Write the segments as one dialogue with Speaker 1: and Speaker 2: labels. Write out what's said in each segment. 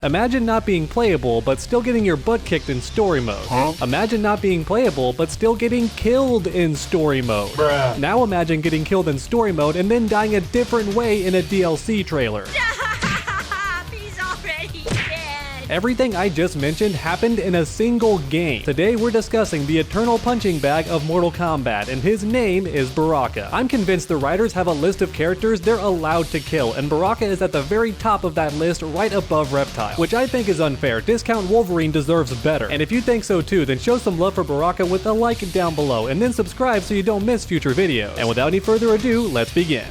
Speaker 1: Imagine not being playable, but still getting your butt kicked in story mode. Imagine not being playable, but still getting killed in story mode. Now imagine getting killed in story mode and then dying a different way in a DLC trailer.
Speaker 2: He's already dead.
Speaker 1: Everything I just mentioned happened in a single game. Today we're discussing the eternal punching bag of Mortal Kombat, and his name is Baraka. I'm convinced the writers have a list of characters they're allowed to kill, and Baraka is at the very top of that list right above Reptile, which I think is unfair. Discount Wolverine deserves better. And if you think so too, then show some love for Baraka with a like down below, and then subscribe so you don't miss future videos. And without any further ado, let's begin.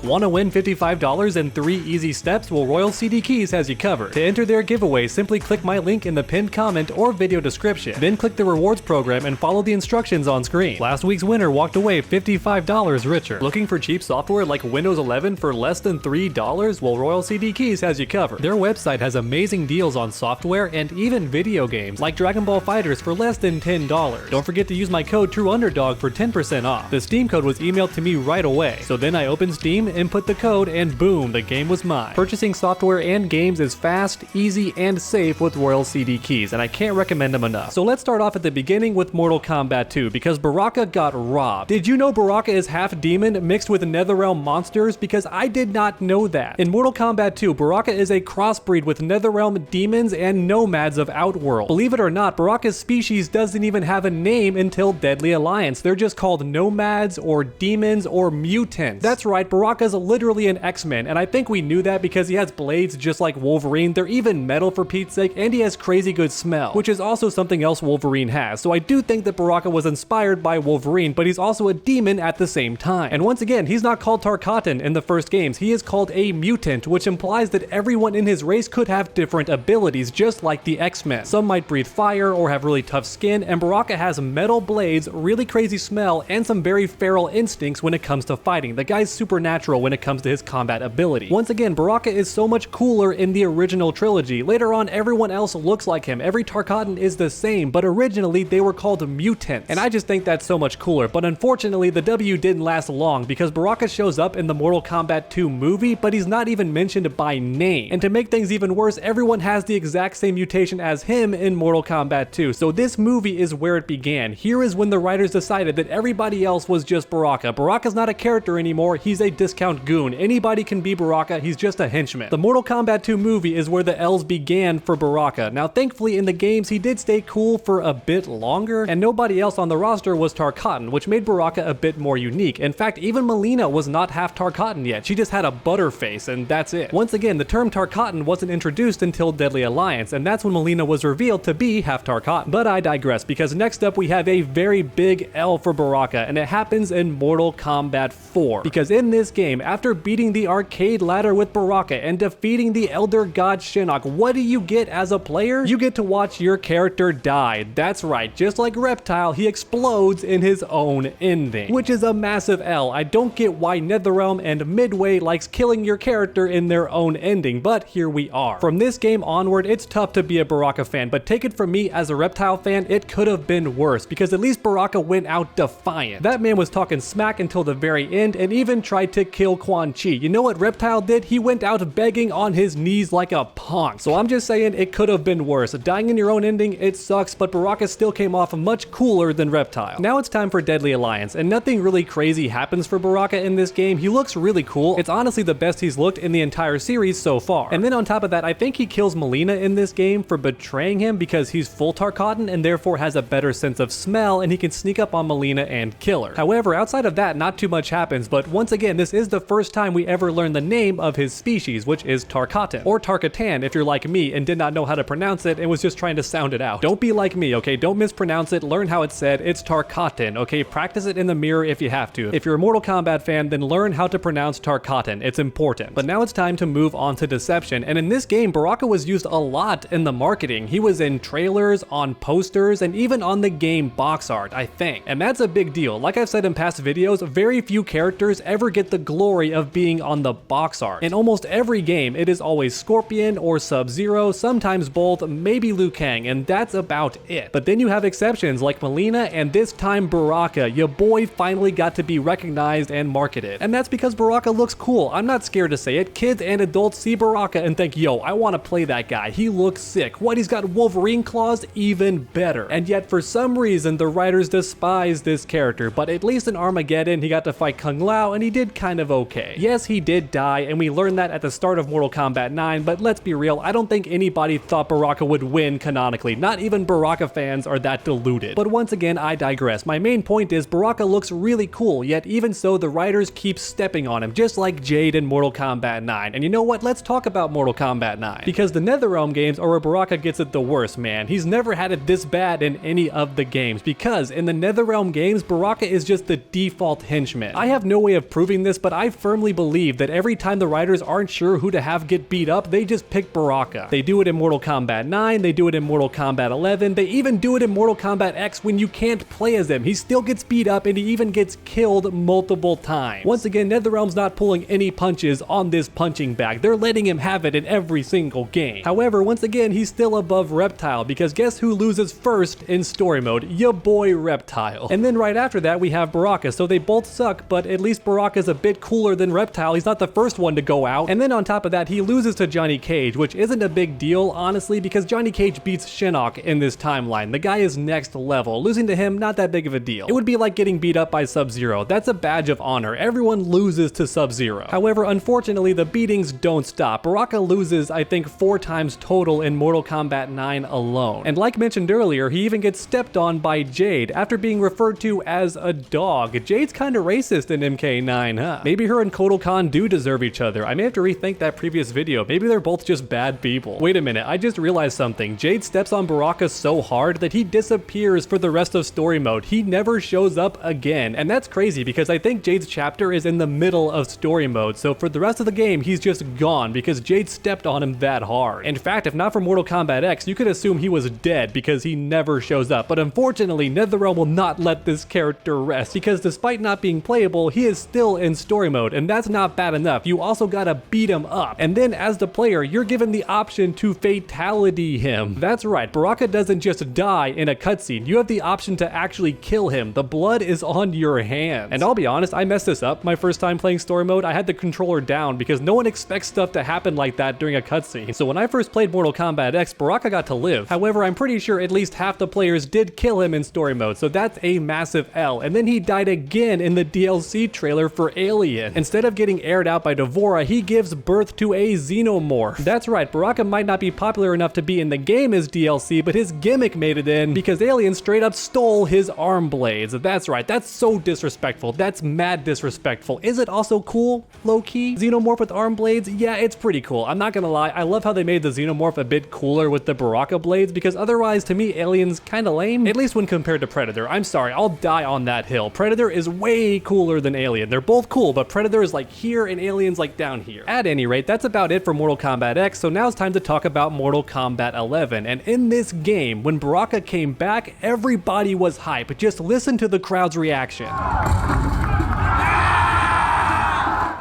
Speaker 1: Want to win $55 in 3 easy steps? Well, Royal CD Keys has you covered. To enter their giveaway, simply click my link in the pinned comment or video description. Then click the rewards program and follow the instructions on screen. Last week's winner walked away $55 richer. Looking for cheap software like Windows 11 for less than $3? Well, Royal CD Keys has you covered. Their website has amazing deals on software and even video games like Dragon Ball FighterZ for less than $10. Don't forget to use my code TrueUnderdog for 10% off. The Steam code was emailed to me right away. So then I opened Steam, input the code, and boom, the game was mine. Purchasing software and games is fast, easy, and safe with Royal CD Keys, and I can't recommend them enough. So let's start off at the beginning with Mortal Kombat 2, because Baraka got robbed. Did you know Baraka is half demon mixed with NetherRealm monsters? Because I did not know that. In Mortal Kombat 2, Baraka is a crossbreed with NetherRealm demons and nomads of Outworld. Believe it or not, Baraka's species doesn't even have a name until Deadly Alliance. They're just called nomads or demons or mutants. That's right, Baraka's literally an X-Men, and I think we knew that because he has blades just like Wolverine. They're even metal for Pete's sake, and he has crazy good smell, which is also something else Wolverine has. So I do think that Baraka was inspired by Wolverine, but he's also a demon at the same time. And once again, he's not called Tarkatan in the first games. He is called a mutant, which implies that everyone in his race could have different abilities, just like the X-Men. Some might breathe fire or have really tough skin, and Baraka has metal blades, really crazy smell, and some very feral instincts when it comes to fighting. The guy's supernatural when it comes to his combat ability. Once again, Baraka is so much cooler in the original trilogy. Later on, everyone else looks like him. Every Tarkatan is the same, but originally they were called mutants. And I just think that's so much cooler. But unfortunately, the W didn't last long because Baraka shows up in the Mortal Kombat 2 movie, but he's not even mentioned by name. And to make things even worse, everyone has the exact same mutation as him in Mortal Kombat 2. So this movie is where it began. Here is when the writers decided that everybody else was just Baraka. Baraka's not a character anymore, he's a discount goon. Anybody can be Baraka, he's just a henchman. The Mortal Kombat 2 movie is where the L's began for Baraka. Now thankfully in the games he did stay cool for a bit longer, and nobody else on the roster was Tarkatan, which made Baraka a bit more unique. In fact, even Mileena was not half Tarkatan yet, she just had a butter face and that's it. Once again, the term Tarkatan wasn't introduced until Deadly Alliance, and that's when Mileena was revealed to be half Tarkatan. But I digress, because next up we have a very big L for Baraka, and it happens in Mortal Kombat 4. Because in this game, after beating the arcade ladder with Baraka and defeating the Elder God Shinnok, what do you get as a player? You get to watch your character die. That's right, just like Reptile, he explodes in his own ending, which is a massive L. I don't get why NetherRealm and Midway likes killing your character in their own ending, but here we are. From this game onward, it's tough to be a Baraka fan, but take it from me, as a Reptile fan, it could have been worse, because at least Baraka went out defiant. That man was talking smack until the very end and even tried to kill Quan Chi. You know what Reptile did? He went out begging on his knees like a punk. So I'm just saying it could have been worse. Dying in your own ending, it sucks, but Baraka still came off much cooler than Reptile. Now it's time for Deadly Alliance, and nothing really crazy happens for Baraka in this game. He looks really cool. It's honestly the best he's looked in the entire series so far. And then on top of that, I think he kills Mileena in this game for betraying him because he's full Tarkatan and therefore has a better sense of smell, and he can sneak up on Mileena and kill her. However, outside of that, not too much happens, but once again, this is the first time we ever learn the name of his species, which is Tarkatan, or Tarkatan if you're like me and did not know how to pronounce it and was just trying to sound it out. Don't be like me, okay? Don't mispronounce it, learn how it's said. It's Tarkatan, okay? Practice it in the mirror if you have to. If you're a Mortal Kombat fan, then learn how to pronounce Tarkatan. It's important. But now it's time to move on to Deception, and in this game, Baraka was used a lot in the marketing. He was in trailers, on posters, and even on the game box art, I think. And that's a big deal. Like I've said in past videos, very few characters ever get the glory of being on the box art. In almost every game, it is always Scorpion or Sub-Zero, sometimes both, maybe Liu Kang, and that's about it. But then you have exceptions like Melina, and this time Baraka. Your boy finally got to be recognized and marketed. And that's because Baraka looks cool. I'm not scared to say it. Kids and adults see Baraka and think, yo, I want to play that guy. He looks sick. What, he's got Wolverine claws? Even better. And yet for some reason the writers despise this character, but at least in Armageddon he got to fight Kung Lao and he did kind of okay. Yes, he did die, and we learned that at the start of Mortal Kombat 9, but let's be real, I don't think anybody thought Baraka would win canonically. Not even Baraka fans are that deluded. But once again, I digress. My main point is Baraka looks really cool, yet even so the writers keep stepping on him, just like Jade in Mortal Kombat 9. And you know what? Let's talk about Mortal Kombat 9. Because the NetherRealm games are where Baraka gets it the worst, man. He's never had it this bad in any of the games, because in the NetherRealm games, Baraka is just the default henchman. I have no way of proving this, but I firmly believe that every time the writers aren't sure who to have get beat up, they just pick Baraka. They do it in Mortal Kombat 9, they do it in Mortal Kombat 11, they even do it in Mortal Kombat X when you can't play as him. He still gets beat up and he even gets killed multiple times. Once again, NetherRealm's not pulling any punches on this punching bag. They're letting him have it in every single game. However, once again, he's still above Reptile, because guess who loses first in story mode? Your boy Reptile. And then right after that we have Baraka, so they both suck, but at least Baraka's a bit cooler than Reptile. He's not the first one to go out. And then on top of that, he loses to Johnny Cage, which isn't a big deal, honestly, because Johnny Cage beats Shinnok in this timeline. The guy is next level. Losing to him, not that big of a deal. It would be like getting beat up by Sub-Zero. That's a badge of honor. Everyone loses to Sub-Zero. However, unfortunately, the beatings don't stop. Baraka loses, I think, 4 times total in Mortal Kombat 9 alone. And like mentioned earlier, he even gets stepped on by Jade after being referred to as a dog. Jade's kinda racist in MK9, huh? Maybe her and Kotal Khan do deserve each other. I may have to rethink that previous video. Maybe they're both just bad people. Wait a minute, I just realized something. Jade steps on Baraka so hard that he disappears for the rest of story mode. He never shows up again. And that's crazy because I think Jade's chapter is in the middle of story mode, so for the rest of the game he's just gone because Jade stepped on him that hard. In fact, if not for Mortal Kombat X, you could assume he was dead because he never shows up. But unfortunately, NetherRealm will not let this character rest, because despite not being playable, he is still in story mode, and that's not bad enough. You also gotta beat him up. And then as the player, you're given the option to fatality him. That's right, Baraka doesn't just die in a cutscene. You have the option to actually kill him. The blood is on your hands. And I'll be honest, I messed this up my first time playing story mode. I had the controller down because no one expects stuff to happen like that during a cutscene. So when I first played Mortal Kombat X, Baraka got to live. However, I'm pretty sure at least half the players did kill him in story mode, so that's a massive L. And then he died again in the DLC trailer for Alien. Instead of getting aired out by Devora, he gives birth to a xenomorph. That's right, Baraka might not be popular enough to be in the game as DLC, but his gimmick made it in because Alien straight up stole his arm blades. That's right, that's so disrespectful. That's mad disrespectful. Is it also cool, low-key? Xenomorph with arm blades? Yeah, it's pretty cool. I'm not gonna lie, I love how they made the Xenomorph a bit cooler with the Baraka blades, because otherwise, to me, Alien's kinda lame. At least when compared to Predator. I'm sorry, I'll die on that hill. Predator is way cooler than Alien. They're both cool, but Predator is like here and Alien's like down here. At any rate, that's about it for Mortal Kombat X, so now it's time to talk about Mortal Kombat 11. And in this game, when Baraka came back, everybody was hype. Just listen to the crowd's reaction.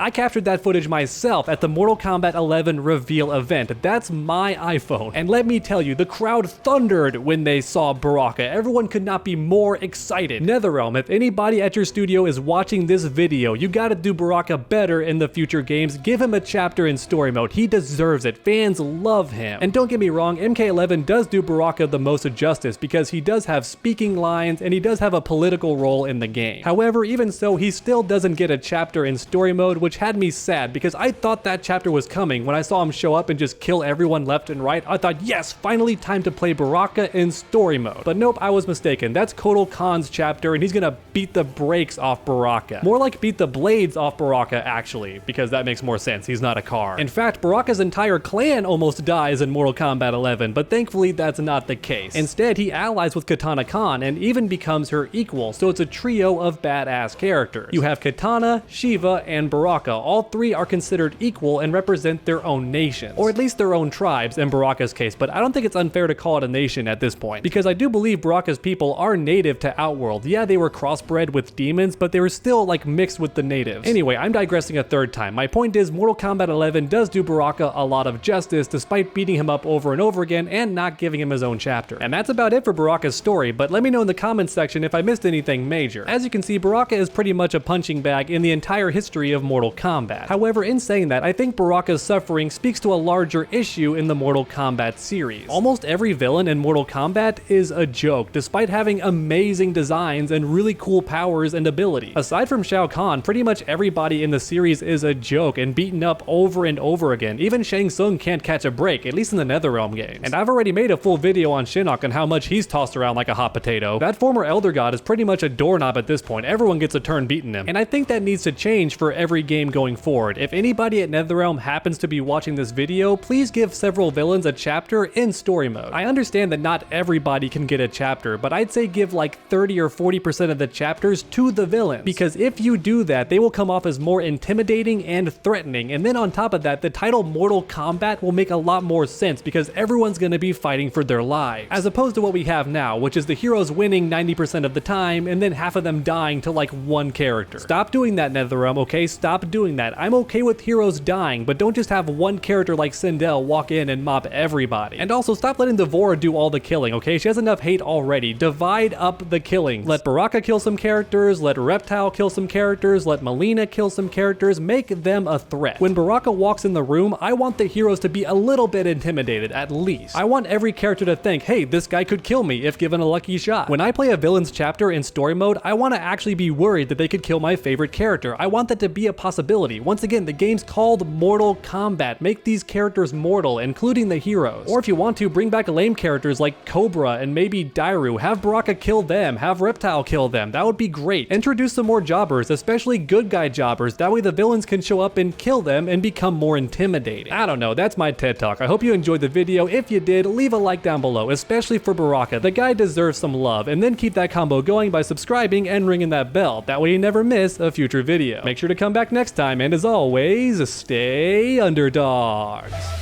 Speaker 1: I captured that footage myself at the Mortal Kombat 11 reveal event. That's my iPhone. And let me tell you, the crowd thundered when they saw Baraka. Everyone could not be more excited. NetherRealm, if anybody at your studio is watching this video, you gotta do Baraka better in the future games. Give him a chapter in story mode. He deserves it. Fans love him. And don't get me wrong, MK11 does do Baraka the most justice because he does have speaking lines and he does have a political role in the game. However, even so, he still doesn't get a chapter in story mode, which had me sad because I thought that chapter was coming. When I saw him show up and just kill everyone left and right, I thought, yes, finally time to play Baraka in story mode. But nope, I was mistaken. That's Kotal Khan's chapter and he's gonna beat the brakes off Baraka. More like beat the blades off Baraka, actually, because that makes more sense. He's not a car. In fact, Baraka's entire clan almost dies in Mortal Kombat 11, but thankfully that's not the case. Instead, he allies with Kitana Khan and even becomes her equal, so it's a trio of badass characters. You have Kitana, Shiva, and Baraka, Baraka, all three are considered equal and represent their own nations, or at least their own tribes in Baraka's case, but I don't think it's unfair to call it a nation at this point, because I do believe Baraka's people are native to Outworld. Yeah, they were crossbred with demons, but they were still like mixed with the natives. Anyway, I'm digressing a third time. My point is, Mortal Kombat 11 does do Baraka a lot of justice despite beating him up over and over again and not giving him his own chapter. And that's about it for Baraka's story, but let me know in the comments section if I missed anything major. As you can see, Baraka is pretty much a punching bag in the entire history of Mortal Kombat. However, in saying that, I think Baraka's suffering speaks to a larger issue in the Mortal Kombat series. Almost every villain in Mortal Kombat is a joke, despite having amazing designs and really cool powers and abilities. Aside from Shao Kahn, pretty much everybody in the series is a joke and beaten up over and over again. Even Shang Tsung can't catch a break, at least in the NetherRealm games. And I've already made a full video on Shinnok and how much he's tossed around like a hot potato. That former Elder God is pretty much a doorknob at this point. Everyone gets a turn beating him. And I think that needs to change for every game going forward. If anybody at NetherRealm happens to be watching this video, please give several villains a chapter in story mode. I understand that not everybody can get a chapter, but I'd say give like 30 or 40% of the chapters to the villains, because if you do that, they will come off as more intimidating and threatening, and then on top of that, the title Mortal Kombat will make a lot more sense because everyone's gonna be fighting for their lives, as opposed to what we have now, which is the heroes winning 90% of the time and then half of them dying to like one character. Stop doing that, NetherRealm, okay? Stop doing that. I'm okay with heroes dying, but don't just have one character like Sindel walk in and mop everybody. And also stop letting Devora do all the killing, okay? She has enough hate already. Divide up the killing. Let Baraka kill some characters, let Reptile kill some characters, let Melina kill some characters, make them a threat. When Baraka walks in the room, I want the heroes to be a little bit intimidated, at least. I want every character to think, hey, this guy could kill me if given a lucky shot. When I play a villain's chapter in story mode, I want to actually be worried that they could kill my favorite character. I want that to be a possibility. Once again, the game's called Mortal Kombat. Make these characters mortal, including the heroes. Or if you want to, bring back lame characters like Cobra and maybe Dairu. Have Baraka kill them, have Reptile kill them. That would be great. Introduce some more jobbers, especially good guy jobbers. That way the villains can show up and kill them and become more intimidating. I don't know, that's my TED Talk. I hope you enjoyed the video. If you did, leave a like down below, especially for Baraka. The guy deserves some love, and then keep that combo going by subscribing and ringing that bell. That way you never miss a future video. Make sure to come back next time, and as always, stay underdogs.